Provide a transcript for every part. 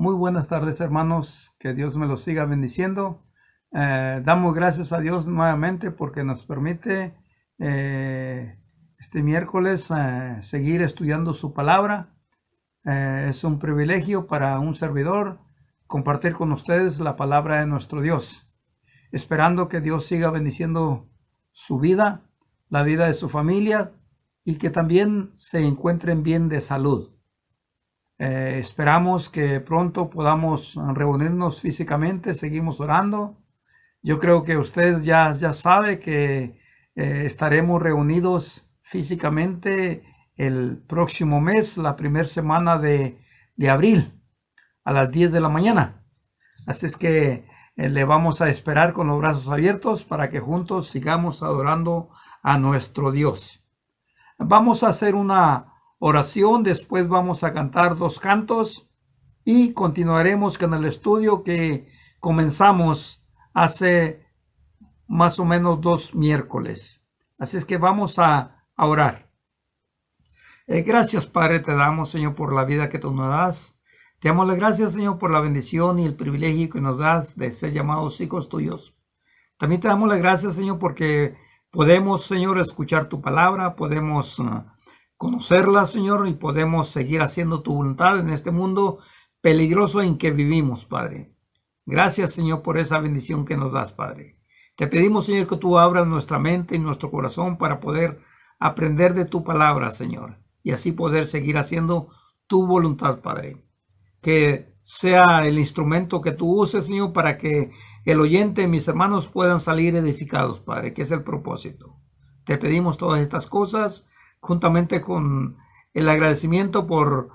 Muy buenas tardes, hermanos. Que Dios me los siga bendiciendo. Damos gracias a Dios nuevamente porque nos permite este miércoles seguir estudiando su palabra. Es un privilegio para un servidor compartir con ustedes la palabra de nuestro Dios, esperando que Dios siga bendiciendo su vida, la vida de su familia y que también se encuentren bien de salud. Esperamos que pronto podamos reunirnos físicamente. Seguimos orando. Yo creo que usted ya sabe que estaremos reunidos físicamente el próximo mes, la primera semana de abril, a las 10 de la mañana. Así es que le vamos a esperar con los brazos abiertos para que juntos sigamos adorando a nuestro Dios. Vamos a hacer una oración, después vamos a cantar 2 cantos y continuaremos con el estudio que comenzamos hace más o menos 2 miércoles. Así es que vamos a orar. Gracias, Padre, te damos, Señor, por la vida que tú nos das. Te damos las gracias, Señor, por la bendición y el privilegio que nos das de ser llamados hijos tuyos. También te damos las gracias, Señor, porque podemos, Señor, escuchar tu palabra, podemos conocerla, Señor, y podemos seguir haciendo tu voluntad en este mundo peligroso en que vivimos, Padre. Gracias, Señor, por esa bendición que nos das, Padre. Te pedimos, Señor, que tú abras nuestra mente y nuestro corazón para poder aprender de tu palabra, Señor, y así poder seguir haciendo tu voluntad, Padre. Que sea el instrumento que tú uses, Señor, para que el oyente, mis hermanos, puedan salir edificados, Padre, que es el propósito. Te pedimos todas estas cosas juntamente con el agradecimiento por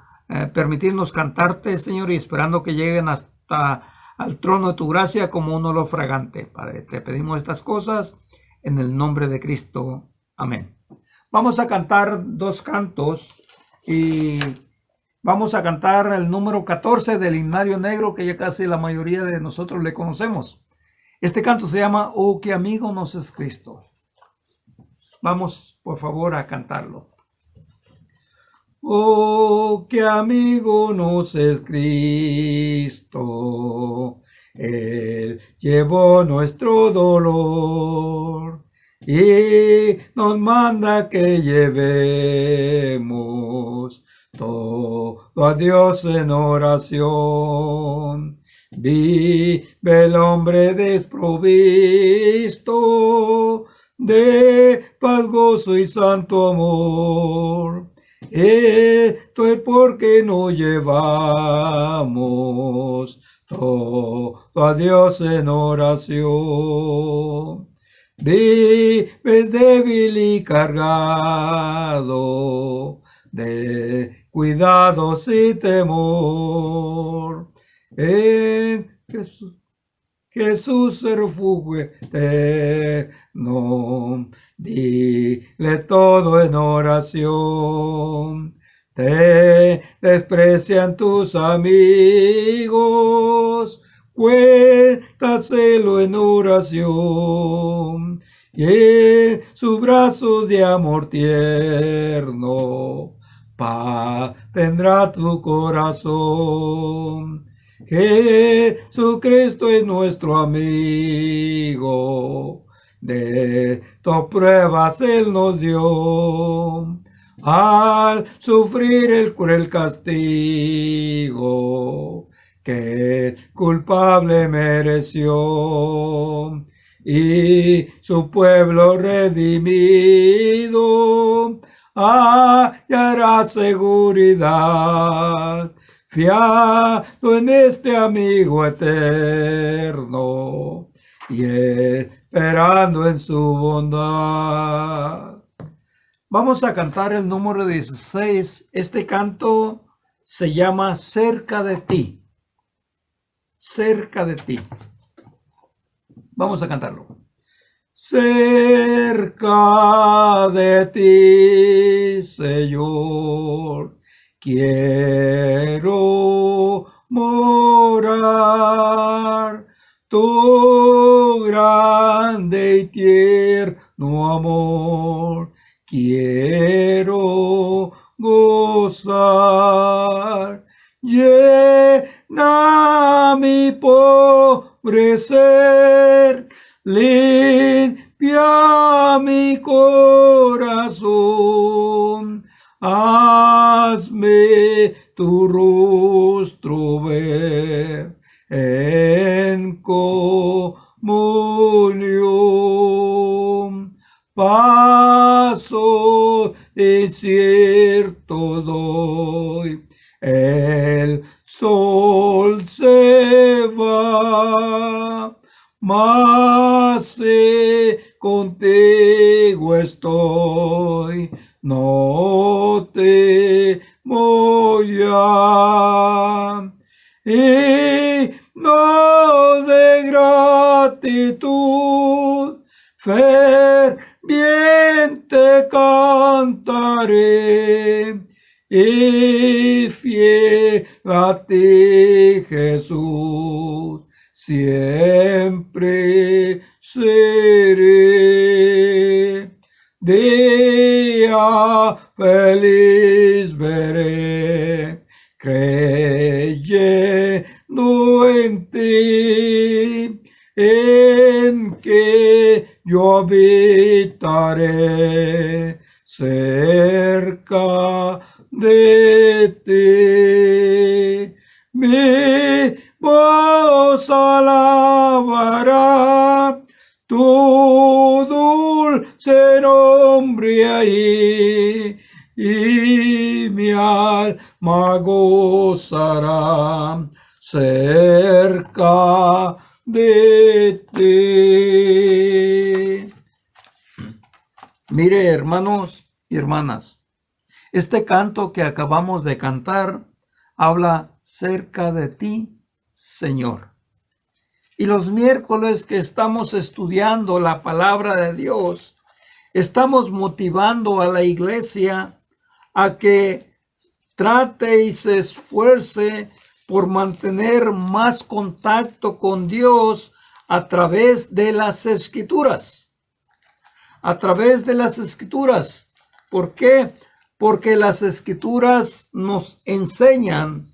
permitirnos cantarte, Señor, y esperando que lleguen hasta al trono de tu gracia como un olor fragante, Padre. Te pedimos estas cosas en el nombre de Cristo. Amén. Vamos a cantar 2 cantos y vamos a cantar el número 14 del Himnario Negro, que ya casi la mayoría de nosotros le conocemos. Este canto se llama Oh, qué amigo nos es Cristo. Vamos, por favor, a cantarlo. Oh, qué amigo nos es Cristo. Él llevó nuestro dolor y nos manda que llevemos todo a Dios en oración. Vive el hombre desprovisto de paz, gozo y santo amor. Esto es porque no llevamos todo a Dios en oración. Vives débil y cargado de cuidados y temor. En Jesús el refugio eterno, dile todo en oración. Te desprecian tus amigos, cuéntaselo en oración. Y en sus brazos de amor tierno, paz tendrá tu corazón. Jesucristo es nuestro amigo, de tus pruebas Él nos dio, al sufrir el cruel castigo que el culpable mereció, y su pueblo redimido hallará seguridad, fiado en este amigo eterno y esperando en su bondad. Vamos a cantar el número 16. Este canto se llama Cerca de ti. Cerca de ti. Vamos a cantarlo. Cerca de ti, Señor, quiero morar. Tu grande y tierno amor quiero gozar. Llena ser, limpia mi corazón, hazme tu rostro ver en comunión. Paso incierto doy, el sol se va, mas contigo estoy, no temo ya. Y no de gratitud, ferviente cantaré, y fiel a ti, Jesús, siempre seré. Día feliz veré, creyendo en ti, en que yo habitaré cerca de ti. Mi voz alabará tu dulce nombre ahí, y mi alma gozará cerca de ti. Mire, hermanos y hermanas, este canto que acabamos de cantar habla cerca de ti, Señor. Y los miércoles que estamos estudiando la palabra de Dios, estamos motivando a la iglesia a que trate y se esfuerce por mantener más contacto con Dios a través de las Escrituras. A través de las Escrituras. ¿Por qué? Porque las Escrituras nos enseñan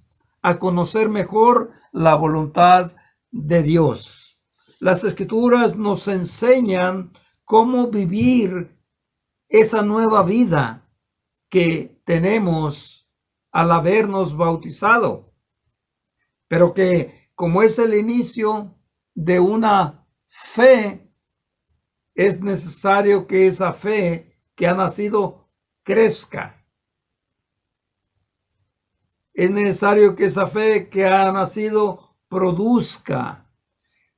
a conocer mejor la voluntad de Dios. Las Escrituras nos enseñan cómo vivir esa nueva vida que tenemos al habernos bautizado, pero que como es el inicio de una fe, es necesario que esa fe que ha nacido crezca. Es necesario que esa fe que ha nacido produzca,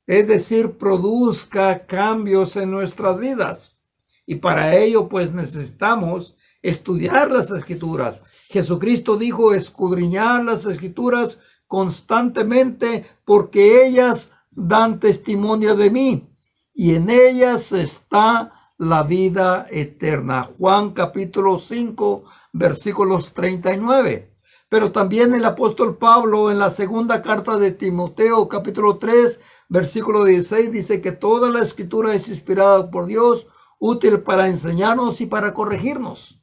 es decir, produzca cambios en nuestras vidas. Y para ello, pues necesitamos estudiar las Escrituras. Jesucristo dijo: escudriñar las Escrituras constantemente, porque ellas dan testimonio de mí, y en ellas está la vida eterna. Juan capítulo 5, versículos 39. Pero también el apóstol Pablo en la segunda carta de Timoteo capítulo 3, versículo 16, dice que toda la Escritura es inspirada por Dios, útil para enseñarnos y para corregirnos,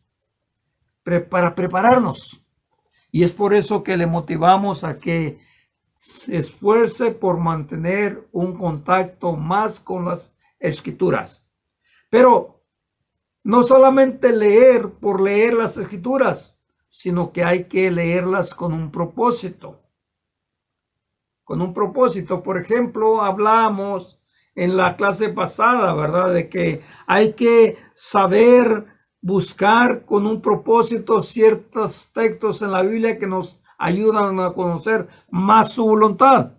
para prepararnos. Y es por eso que le motivamos a que se esfuerce por mantener un contacto más con las Escrituras. Pero no solamente leer por leer las Escrituras, sino que hay que leerlas con un propósito. Con un propósito. Por ejemplo, hablamos en la clase pasada, ¿verdad?, de que hay que saber buscar con un propósito ciertos textos en la Biblia que nos ayudan a conocer más su voluntad.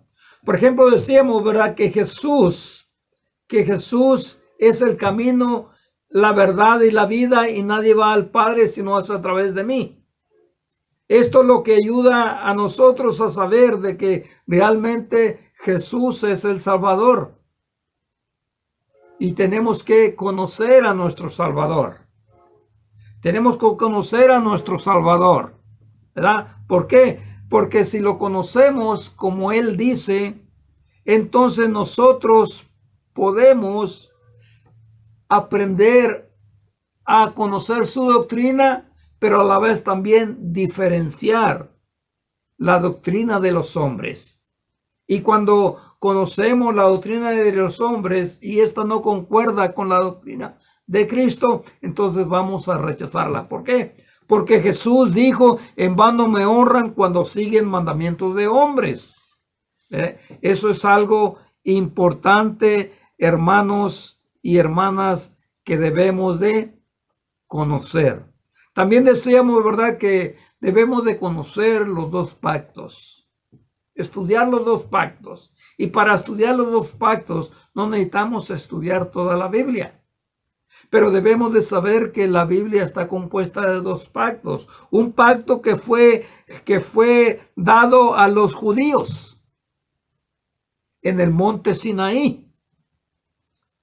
Por ejemplo, decíamos, ¿verdad?, que Jesús es el camino, la verdad y la vida, y nadie va al Padre sino a través de mí. Esto es lo que ayuda a nosotros a saber de que realmente Jesús es el Salvador. Y tenemos que conocer a nuestro Salvador. Tenemos que conocer a nuestro Salvador, ¿verdad? ¿Por qué? Porque si lo conocemos como Él dice, entonces nosotros podemos aprender a conocer su doctrina, pero a la vez también diferenciar la doctrina de los hombres. Y cuando conocemos la doctrina de los hombres y esta no concuerda con la doctrina de Cristo, entonces vamos a rechazarla. ¿Por qué? Porque Jesús dijo, en vano me honran cuando siguen mandamientos de hombres. Eso es algo importante, hermanos y hermanas, que debemos de conocer. También decíamos, ¿verdad?, que debemos de conocer los dos pactos, estudiar los dos pactos. Y para estudiar los dos pactos no necesitamos estudiar toda la Biblia. Pero debemos de saber que la Biblia está compuesta de dos pactos. Un pacto que fue dado a los judíos en el monte Sinaí,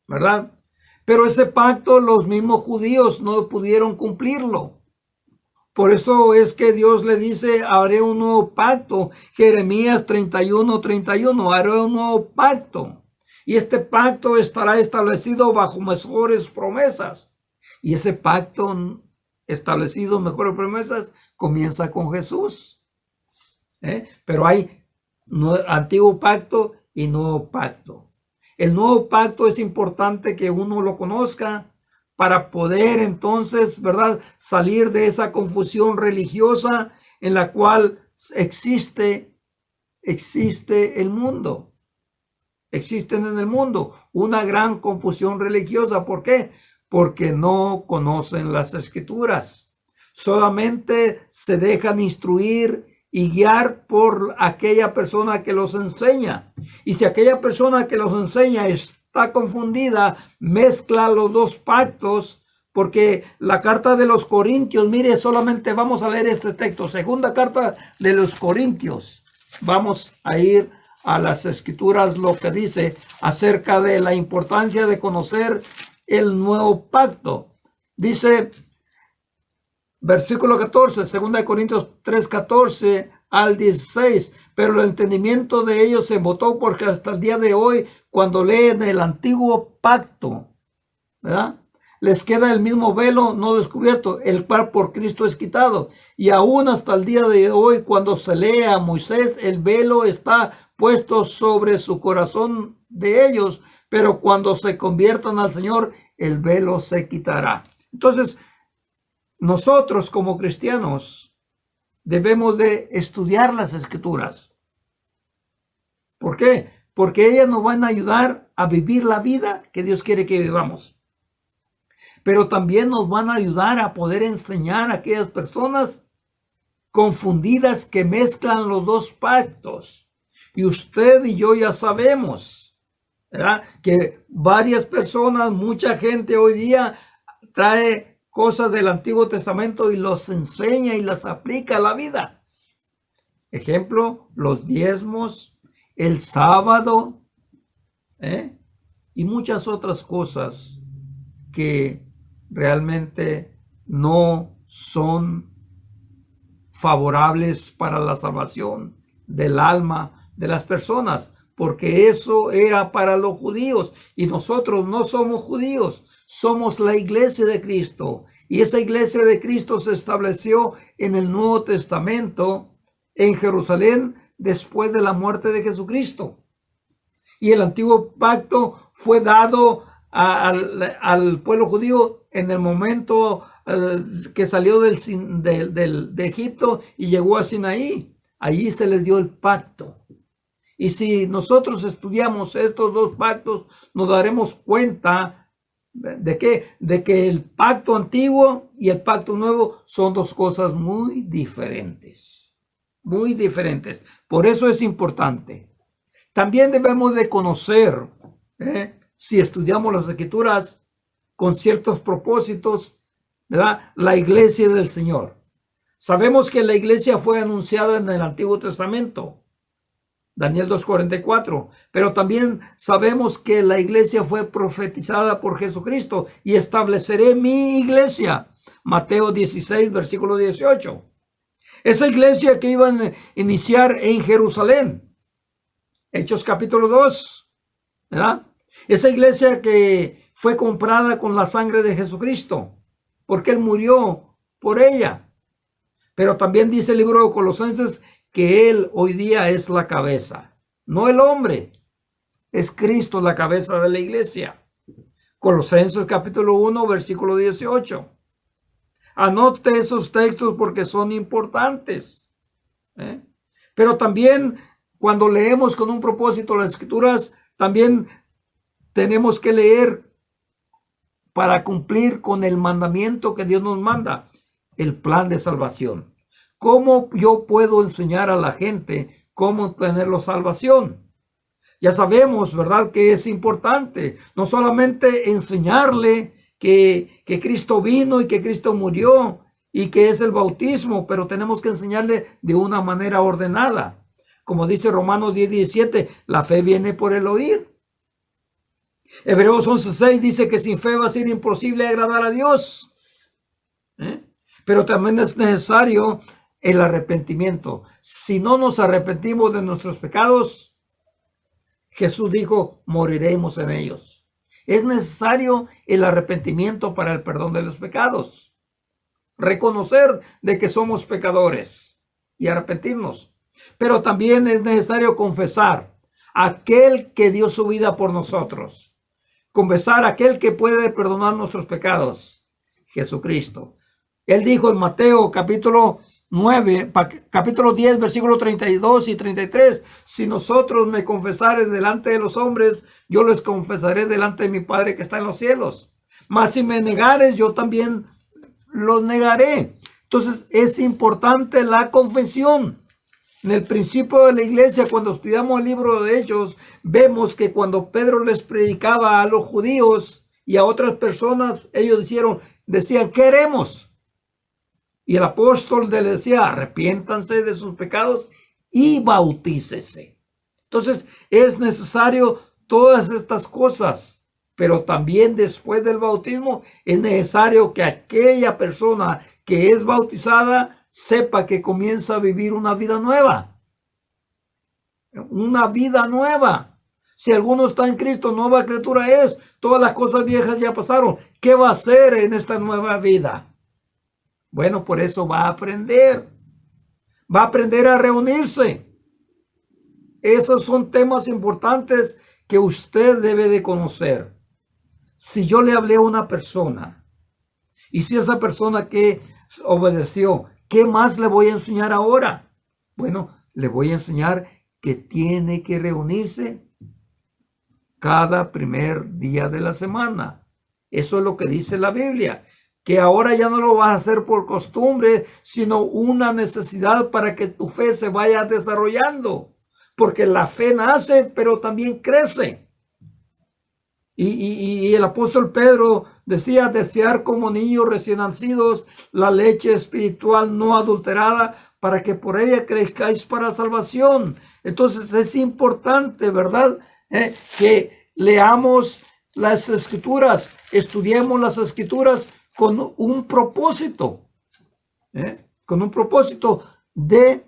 ¿verdad? Pero ese pacto los mismos judíos no pudieron cumplirlo. Por eso es que Dios le dice, haré un nuevo pacto. Jeremías 31:31, haré un nuevo pacto. Y este pacto estará establecido bajo mejores promesas. Y ese pacto establecido, mejores promesas, comienza con Jesús. Pero hay antiguo pacto y nuevo pacto. El nuevo pacto es importante que uno lo conozca para poder entonces, ¿verdad?, salir de esa confusión religiosa en la cual existe el mundo. Existen en el mundo una gran confusión religiosa. ¿Por qué? Porque no conocen las Escrituras. Solamente se dejan instruir y guiar por aquella persona que los enseña. Y si aquella persona que los enseña está confundida, mezcla los dos pactos, porque la carta de los Corintios, mire, solamente vamos a leer este texto, segunda carta de los Corintios. Vamos a ir a las Escrituras, lo que dice acerca de la importancia de conocer el nuevo pacto. Dice, versículo 14, 2 Corintios 3:14 al 16, pero el entendimiento de ellos se embotó, porque hasta el día de hoy, cuando leen el antiguo pacto, ¿verdad?, les queda el mismo velo no descubierto, el cual por Cristo es quitado. Y aún hasta el día de hoy, cuando se lee a Moisés, el velo está puesto sobre su corazón de ellos, pero cuando se conviertan al Señor, el velo se quitará. Entonces, nosotros como cristianos debemos de estudiar las Escrituras. ¿Por qué? Porque ellas nos van a ayudar a vivir la vida que Dios quiere que vivamos. Pero también nos van a ayudar a poder enseñar a aquellas personas confundidas que mezclan los dos pactos. Y usted y yo ya sabemos, ¿verdad?, que varias personas, mucha gente hoy día trae cosas del Antiguo Testamento y los enseña y las aplica a la vida. Ejemplo, los diezmos, el sábado, y muchas otras cosas que realmente no son favorables para la salvación del alma de las personas, porque eso era para los judíos y nosotros no somos judíos, somos la iglesia de Cristo, y esa iglesia de Cristo se estableció en el Nuevo Testamento en Jerusalén después de la muerte de Jesucristo. Y el antiguo pacto fue dado al pueblo judío en el momento que salió de Egipto y llegó a Sinaí. Allí se les dio el pacto. Y si nosotros estudiamos estos dos pactos, nos daremos cuenta de que el pacto antiguo y el pacto nuevo son dos cosas muy diferentes. Muy diferentes. Por eso es importante. También debemos de conocer, si estudiamos las Escrituras con ciertos propósitos, ¿verdad?, la iglesia del Señor. Sabemos que la iglesia fue anunciada en el Antiguo Testamento, Daniel 2:44, pero también sabemos que la iglesia fue profetizada por Jesucristo, y estableceré mi iglesia, Mateo 16, versículo 18. Esa iglesia que iban a iniciar en Jerusalén, Hechos capítulo 2, ¿verdad? Esa iglesia que fue comprada con la sangre de Jesucristo, porque Él murió por ella. Pero también dice el libro de Colosenses que Él hoy día es la cabeza, no el hombre. Es Cristo la cabeza de la iglesia. Colosenses capítulo 1, versículo 18. Anote esos textos porque son importantes. Pero también cuando leemos con un propósito las escrituras, también tenemos que leer para cumplir con el mandamiento que Dios nos manda, el plan de salvación. ¿Cómo yo puedo enseñar a la gente cómo tener la salvación? Ya sabemos, ¿verdad?, que es importante no solamente enseñarle que Cristo vino y que Cristo murió y que es el bautismo, pero tenemos que enseñarle de una manera ordenada. Como dice Romanos 10:17, la fe viene por el oír. Hebreos 11:6 dice que sin fe va a ser imposible agradar a Dios. Pero también es necesario el arrepentimiento. Si no nos arrepentimos de nuestros pecados, Jesús dijo, moriremos en ellos. Es necesario el arrepentimiento para el perdón de los pecados. Reconocer de que somos pecadores y arrepentirnos. Pero también es necesario confesar a aquel que dio su vida por nosotros. Confesar a aquel que puede perdonar nuestros pecados, Jesucristo. Él dijo en Mateo capítulo 10, versículos 32 y 33, si nosotros me confesares delante de los hombres, yo les confesaré delante de mi Padre que está en los cielos. Mas si me negares, yo también los negaré. Entonces es importante la confesión. En el principio de la iglesia, cuando estudiamos el libro de Hechos, vemos que cuando Pedro les predicaba a los judíos y a otras personas, ellos decían, ¿qué haremos? Y el apóstol le decía, arrepiéntanse de sus pecados y bautícese. Entonces es necesario todas estas cosas, pero también después del bautismo es necesario que aquella persona que es bautizada sepa que comienza a vivir una vida nueva. Una vida nueva. Si alguno está en Cristo, nueva criatura es. Todas las cosas viejas ya pasaron. ¿Qué va a hacer en esta nueva vida? Bueno, por eso va a aprender. Va a aprender a reunirse. Esos son temas importantes que usted debe de conocer. Si yo le hablé a una persona y si esa persona que obedeció, ¿qué más le voy a enseñar ahora? Bueno, le voy a enseñar que tiene que reunirse cada primer día de la semana. Eso es lo que dice la Biblia. Que ahora ya no lo vas a hacer por costumbre, sino una necesidad para que tu fe se vaya desarrollando. Porque la fe nace, pero también crece. Y el apóstol Pedro decía, desear como niños recién nacidos la leche espiritual no adulterada, para que por ella crezcáis para salvación. Entonces es importante, ¿verdad?, que leamos las escrituras, estudiemos las escrituras con un propósito, con un propósito de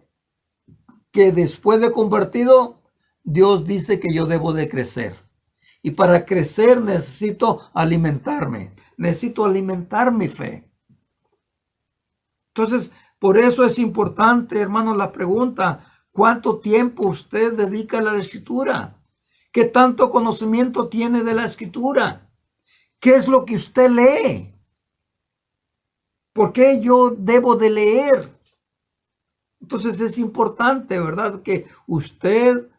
que después de convertido, Dios dice que yo debo de crecer. Y para crecer necesito alimentarme mi fe. Entonces, por eso es importante, hermanos, la pregunta, ¿cuánto tiempo usted dedica a la escritura? ¿Qué tanto conocimiento tiene de la escritura? ¿Qué es lo que usted lee? ¿Por qué yo debo de leer? Entonces es importante, ¿verdad?, que usted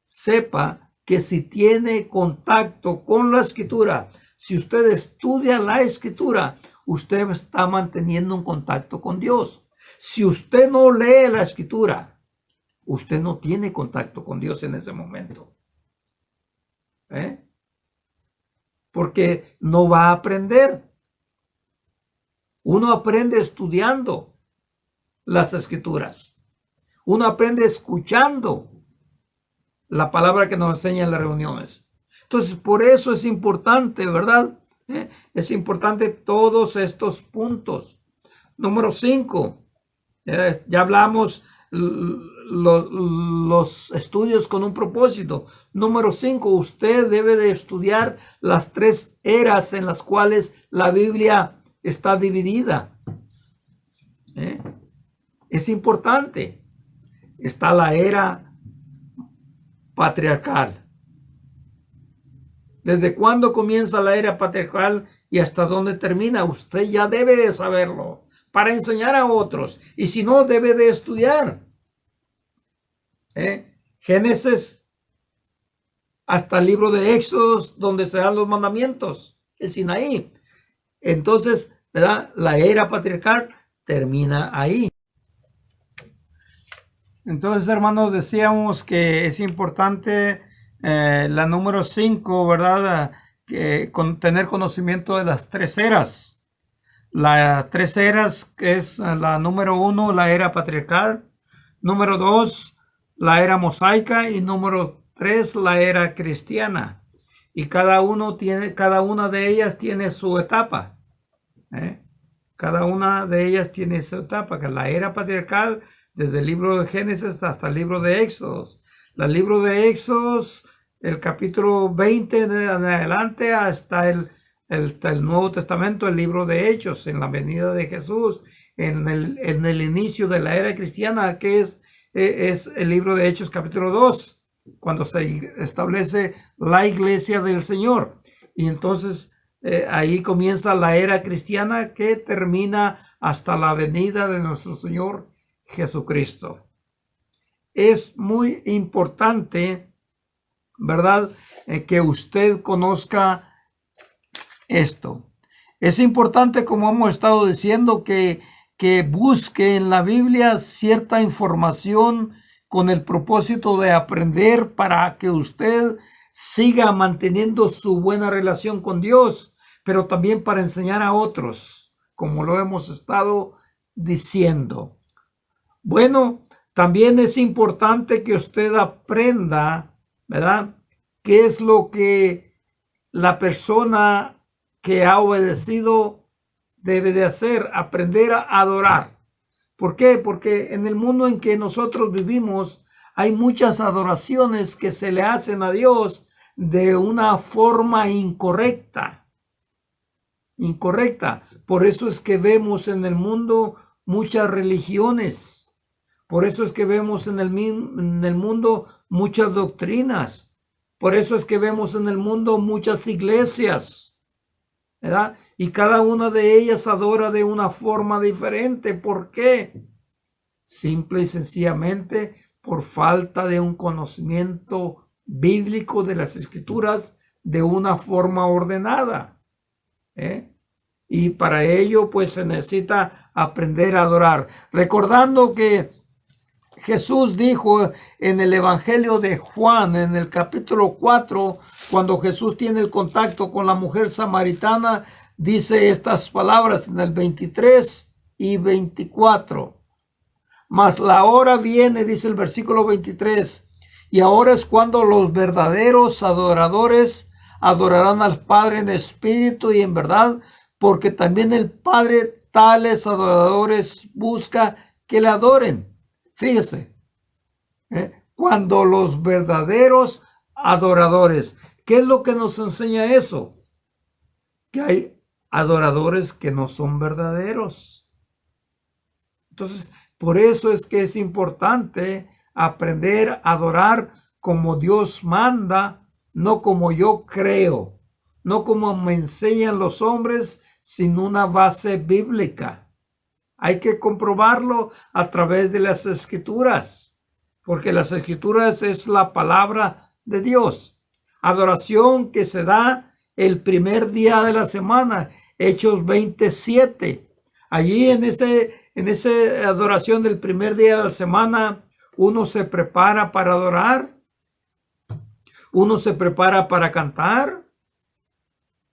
sepa que si tiene contacto con la escritura, si usted estudia la escritura, usted está manteniendo un contacto con Dios. Si usted no lee la escritura, usted no tiene contacto con Dios en ese momento. Porque no va a aprender. Uno aprende estudiando las escrituras. Uno aprende escuchando la palabra que nos enseña en las reuniones. Entonces, por eso es importante, ¿verdad? Es importante todos estos puntos. Número 5. Ya hablamos los estudios con un propósito. Número 5. Usted debe de estudiar las 3 eras en las cuales la Biblia está dividida. Es importante. Está la era patriarcal. ¿Desde cuándo comienza la era patriarcal y hasta dónde termina? Usted ya debe de saberlo para enseñar a otros. Y si no, debe de estudiar. Génesis hasta el libro de Éxodos, donde se dan los mandamientos, el Sinaí. Entonces, ¿verdad? La era patriarcal termina ahí. Entonces, hermanos, decíamos que es importante la número 5, ¿verdad? Que tener conocimiento de las 3 eras. Las 3 eras, que es la número 1, la era patriarcal. Número 2, la era mosaica. Y número 3, la era cristiana. Y cada una de ellas tiene su etapa. Cada una de ellas tiene su etapa. Que la era patriarcal, desde el libro de Génesis hasta el libro de Éxodos. El libro de Éxodos, el capítulo 20 de adelante hasta el Nuevo Testamento, el libro de Hechos, en la venida de Jesús, en el inicio de la era cristiana, que es el libro de Hechos capítulo 2, cuando se establece la iglesia del Señor. Y entonces ahí comienza la era cristiana que termina hasta la venida de nuestro Señor Jesucristo. Es muy importante, ¿verdad? Que usted conozca esto. Es importante, como hemos estado diciendo, que busque en la Biblia cierta información con el propósito de aprender para que usted siga manteniendo su buena relación con Dios, pero también para enseñar a otros, como lo hemos estado diciendo. Bueno, también es importante que usted aprenda, ¿verdad? ¿Qué es lo que la persona que ha obedecido debe de hacer? Aprender a adorar. ¿Por qué? Porque en el mundo en que nosotros vivimos hay muchas adoraciones que se le hacen a Dios de una forma incorrecta. Por eso es que vemos en el mundo muchas religiones. Por eso es que vemos en el mundo muchas doctrinas. Por eso es que vemos en el mundo muchas iglesias, ¿verdad? Y cada una de ellas adora de una forma diferente. ¿Por qué? Simple y sencillamente por falta de un conocimiento bíblico de las Escrituras de una forma ordenada. Y para ello, pues, se necesita aprender a adorar. Recordando que Jesús dijo en el Evangelio de Juan, en el capítulo 4, cuando Jesús tiene el contacto con la mujer samaritana, dice estas palabras en el 23 y 24. Mas la hora viene, dice el versículo 23, y ahora es cuando los verdaderos adoradores adorarán al Padre en espíritu y en verdad, porque también el Padre tales adoradores busca que le adoren. Fíjese, cuando los verdaderos adoradores, ¿qué es lo que nos enseña eso? Que hay adoradores que no son verdaderos. Entonces, por eso es que es importante aprender a adorar como Dios manda, no como yo creo, no como me enseñan los hombres, sin una base bíblica. Hay que comprobarlo a través de las Escrituras, porque las Escrituras es la palabra de Dios. Adoración que se da el primer día de la semana, Hechos 27. Allí en esa adoración del primer día de la semana, uno se prepara para adorar, uno se prepara para cantar,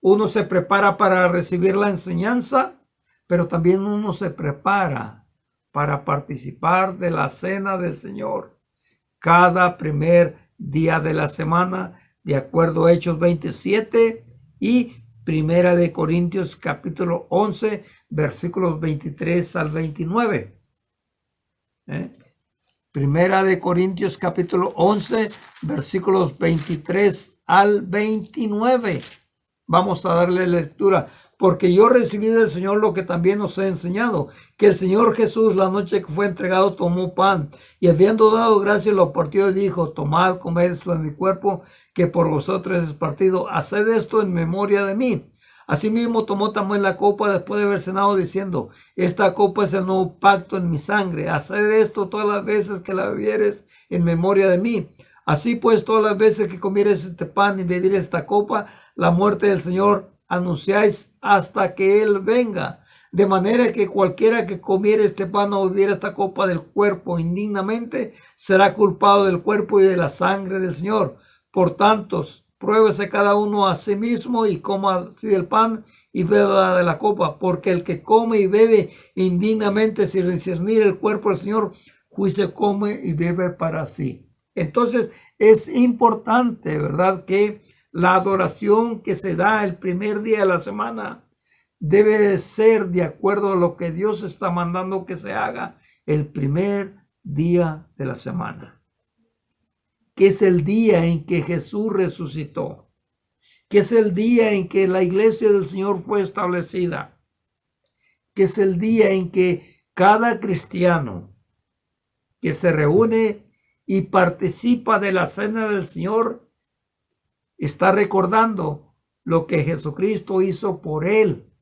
uno se prepara para recibir la enseñanza, pero también uno se prepara para participar de la cena del Señor cada primer día de la semana, de acuerdo a Hechos 27 y Primera de Corintios capítulo 11, versículos 23 al 29. Primera de Corintios capítulo 11, versículos 23 al 29. Vamos a darle lectura. porque yo recibí del Señor lo que también os he enseñado, que el Señor Jesús la noche que fue entregado tomó pan y habiendo dado gracias lo partió y dijo, tomad, comed esto en mi cuerpo, que por vosotros es partido, haced esto en memoria de mí. Asimismo tomó también la copa después de haber cenado diciendo, esta copa es el nuevo pacto en mi sangre, haced esto todas las veces que la bebieres en memoria de mí. Así pues, todas las veces que comieres este pan y bebieres esta copa, la muerte del Señor anunciáis hasta que Él venga. De manera que cualquiera que comiere este pan o bebiera esta copa del cuerpo indignamente, será culpado del cuerpo y de la sangre del Señor. Por tanto, pruébese cada uno a sí mismo y coma así del pan y beba de la copa, porque el que come y bebe indignamente sin discernir el cuerpo del Señor, juicio come y bebe para sí. Entonces es importante, ¿verdad?, que la adoración que se da el primer día de la semana debe ser de acuerdo a lo que Dios está mandando que se haga el primer día de la semana, que es el día en que Jesús resucitó, que es el día en que la iglesia del Señor fue establecida, que es el día en que cada cristiano que se reúne y participa de la cena del Señor está recordando lo que Jesucristo hizo por él,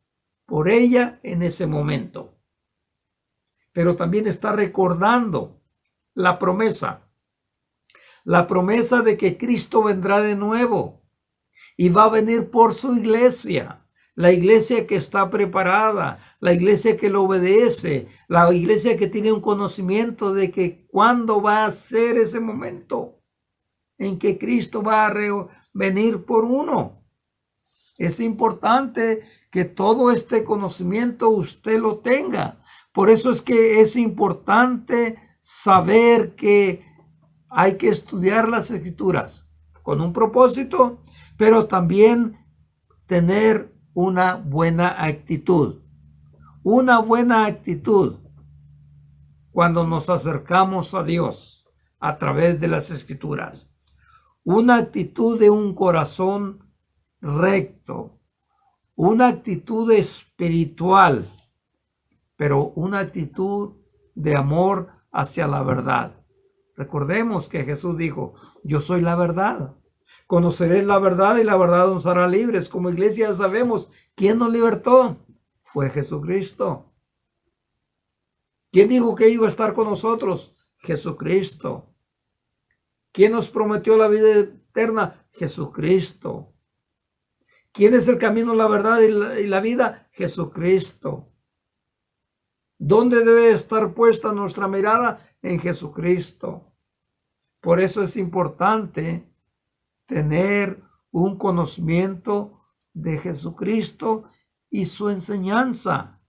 por ella en ese momento. Pero también está recordando la promesa de que Cristo vendrá de nuevo y va a venir por su iglesia. La iglesia que está preparada, la iglesia que lo obedece, la iglesia que tiene un conocimiento de que cuándo va a ser ese momento en que Cristo va a venir por uno. Es importante que todo este conocimiento usted lo tenga. Por eso es que es importante saber que hay que estudiar las Escrituras con un propósito, pero también tener una buena actitud. Una buena actitud cuando nos acercamos a Dios a través de las Escrituras. Una actitud de un corazón recto. Una actitud espiritual, pero una actitud de amor hacia la verdad. Recordemos que Jesús dijo, yo soy la verdad. Conoceréis la verdad y la verdad nos hará libres. Como iglesia sabemos, ¿quién nos libertó? Fue Jesucristo. ¿Quién dijo que iba a estar con nosotros? Jesucristo. ¿Quién nos prometió la vida eterna? Jesucristo. ¿Quién es el camino, la verdad y la vida? Jesucristo. ¿Dónde debe estar puesta nuestra mirada? En Jesucristo. Por eso es importante tener un conocimiento de Jesucristo y su enseñanza,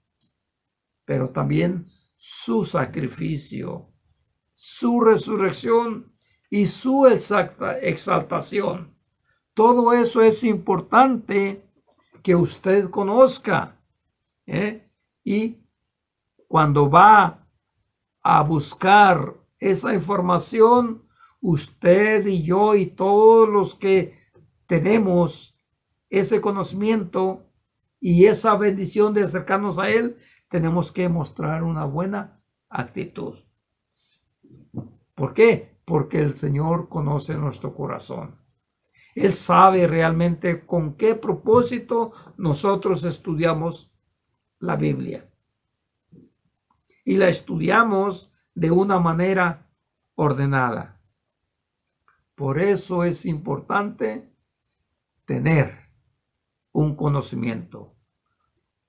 pero también su sacrificio, su resurrección y su exaltación. Todo eso es importante que usted conozca, y cuando va a buscar esa información, usted y yo y todos los que tenemos ese conocimiento y esa bendición de acercarnos a Él, tenemos que mostrar una buena actitud. ¿Por qué? Porque el Señor conoce nuestro corazón. Él sabe realmente con qué propósito nosotros estudiamos la Biblia. Y la estudiamos de una manera ordenada. Por eso es importante tener un conocimiento.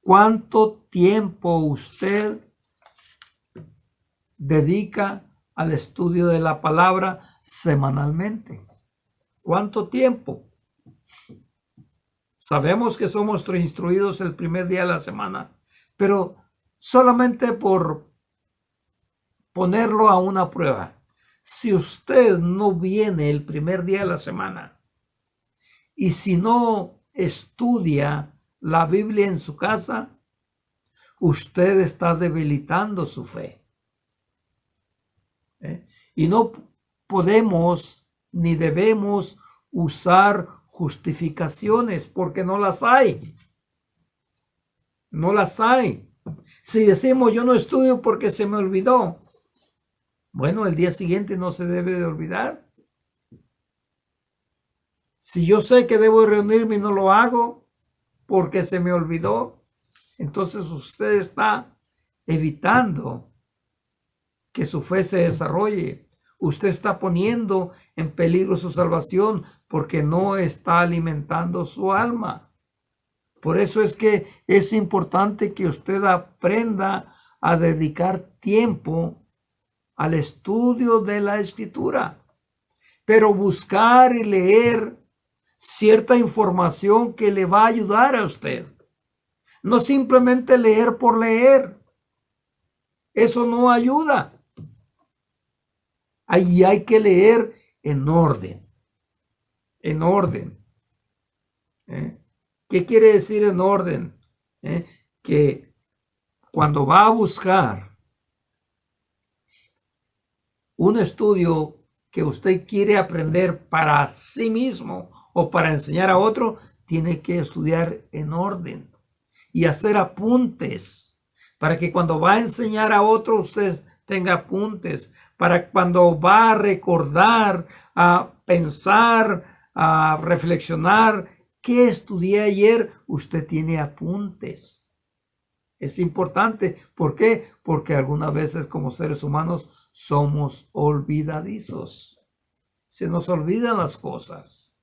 ¿Cuánto tiempo usted dedica al estudio de la palabra semanalmente? ¿Cuánto tiempo? Sabemos que somos instruidos el primer día de la semana, pero solamente por ponerlo a una prueba. Si usted no viene el primer día de la semana y si no estudia la Biblia en su casa, usted está debilitando su fe. Y no podemos ni debemos usar justificaciones porque no las hay. No las hay. Si decimos yo no estudio porque se me olvidó, bueno, el día siguiente no se debe de olvidar. Si yo sé que debo reunirme y no lo hago porque se me olvidó, entonces usted está evitando que su fe se desarrolle. Usted está poniendo en peligro su salvación porque no está alimentando su alma. Por eso es que es importante que usted aprenda a dedicar tiempo al estudio de la Escritura, pero buscar y leer cierta información que le va a ayudar a usted. No simplemente leer por leer. Eso no ayuda. Ahí hay que leer en orden. En orden. ¿Qué quiere decir en orden? Que cuando va a buscar un estudio que usted quiere aprender para sí mismo o para enseñar a otro, tiene que estudiar en orden y hacer apuntes para que cuando va a enseñar a otro usted tenga apuntes, para cuando va a recordar, a pensar, a reflexionar qué estudié ayer, usted tiene apuntes. Es importante. ¿Por qué? Porque algunas veces como seres humanos somos olvidadizos. Se nos olvidan las cosas.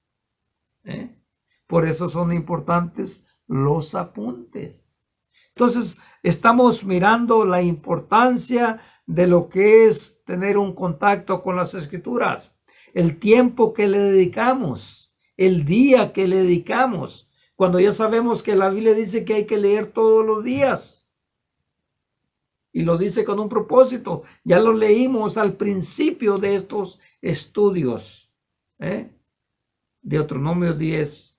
Por eso son importantes los apuntes. Entonces, estamos mirando la importancia de lo que es tener un contacto con las Escrituras. El tiempo que le dedicamos, el día que le dedicamos, cuando ya sabemos que la Biblia dice que hay que leer todos los días. Y lo dice con un propósito. Ya lo leímos al principio de estos estudios. Deuteronomio 10.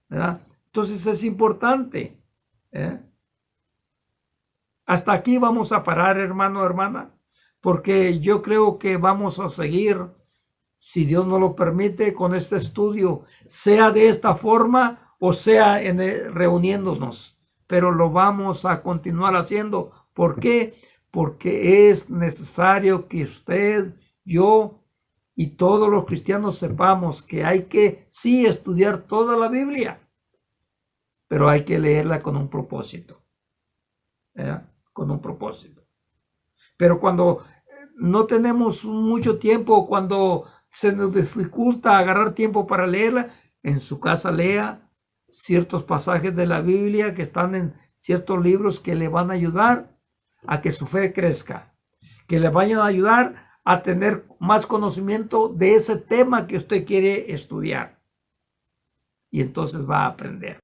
¿Verdad? Entonces es importante. Hasta aquí vamos a parar, hermano, hermana. Porque yo creo que vamos a seguir, si Dios nos lo permite, con este estudio. Sea de esta forma o sea reuniéndonos. Pero lo vamos a continuar haciendo. ¿Por qué? Porque es necesario que usted, yo y todos los cristianos sepamos que hay que sí estudiar toda la Biblia, pero hay que leerla con un propósito. Con un propósito. Pero cuando no tenemos mucho tiempo, cuando se nos dificulta agarrar tiempo para leerla, en su casa lea ciertos pasajes de la Biblia que están en ciertos libros que le van a ayudar a que su fe crezca, que le vayan a ayudar a tener más conocimiento de ese tema que usted quiere estudiar. Y entonces va a aprender.